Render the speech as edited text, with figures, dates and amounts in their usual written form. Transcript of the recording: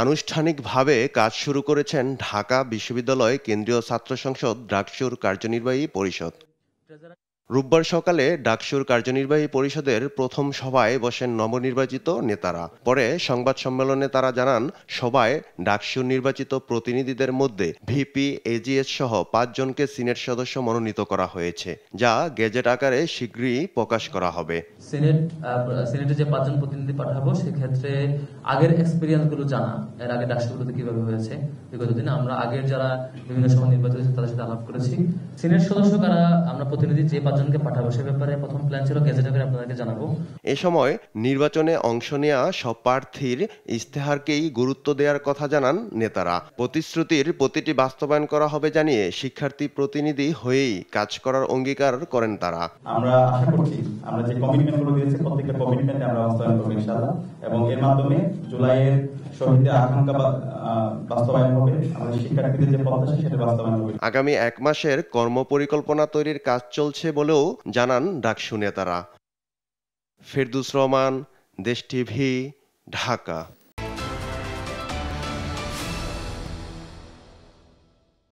আনুষ্ঠানিকভাবে কাজ শুরু করেছেন ঢাকা বিশ্ববিদ্যালয় কেন্দ্রীয় ছাত্র সংসদ ডাকসুর কার্যনির্বাহী পরিষদ। রোববার সকালে ডাকসুর কার্যনির্বাহী পরিষদের প্রথম সভায় বসেন নবনির্বাচিত নেতারা। পরে সংবাদ সম্মেলনে তারা জানান, সভায় ডাকসুর নির্বাচিত প্রতিনিধিদের মধ্যে ভিপি, এজিএস সহ ৫ জনকে সিনেট সদস্য মনোনীত করা হয়েছে, যা গেজেট আকারে শীঘ্রই প্রকাশ করা হবে। সিনেটে যে ৫ জন প্রতিনিধি পাঠাবো সেক্ষেত্রে আগের এক্সপেরিয়েন্স গুলো জানা, এর আগে ডাকসুগুলোতে কিভাবে হয়েছে বিগত দিনে আমরা আগের যারা বিভিন্ন সময় নির্বাচিত হয়েছে তাদের সাথে আলাপ করেছি। সিনেট সদস্য কারা আমরা প্রতিনিধি যে ৫ জনকে পাঠাবো সে ব্যাপারে প্রথম প্ল্যান ছিল গেজেট আকারে আপনাদেরকে জানাবো। এ সময় নির্বাচনে অংশ নেওয়া সব প্রার্থীর ইশতেহারকেই গুরুত্ব দেওয়ার কথা জানান নেতারা। প্রতিশ্রুতির প্রতিটি বাস্তবায়ন করা হবে জানিয়ে শিক্ষার্থী প্রতিনিধি হয়েই কাজ করার অঙ্গীকার করেন তারা। আমরা আশা করছি আমরা যে কমিটমেন্টগুলো দিয়েছি প্রত্যেকটা কমিটমেন্টে আমরা বাস্তবায়ন করব ইনশাআল্লাহ, এবং এর মাধ্যমে জুলাইয়ের শহীদদের আকাঙ্ক্ষা বাস্তবায়ন হবে, আমাদের শিক্ষার্থীদের যে প্রত্যাশা সেটা বাস্তবায়ন হবে। আগামী ১ মাসের কর্মপরিকল্পনা তৈরির কাজ চলছে বলেও জানান ডাকসু নেতারা। ফেরদৌস রহমান, দেশ টিভি, ঢাকা।